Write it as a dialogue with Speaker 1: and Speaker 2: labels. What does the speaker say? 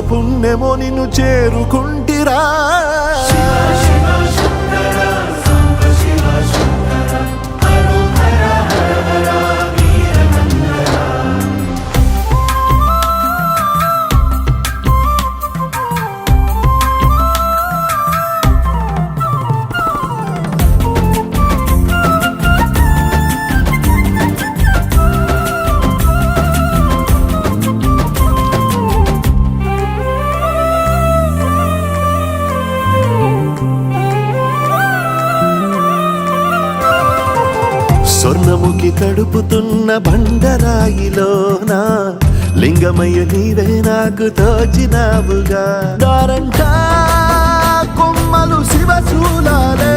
Speaker 1: పుణ్యమో నిన్ను చేరుకుంటిరా స్వర్ణముఖి తడుపుతున్న బండరాయిలోనా లింగమయ్య నీవే నాకు తోచినావుగా దారంటా కొమ్మలు శివశూలాలే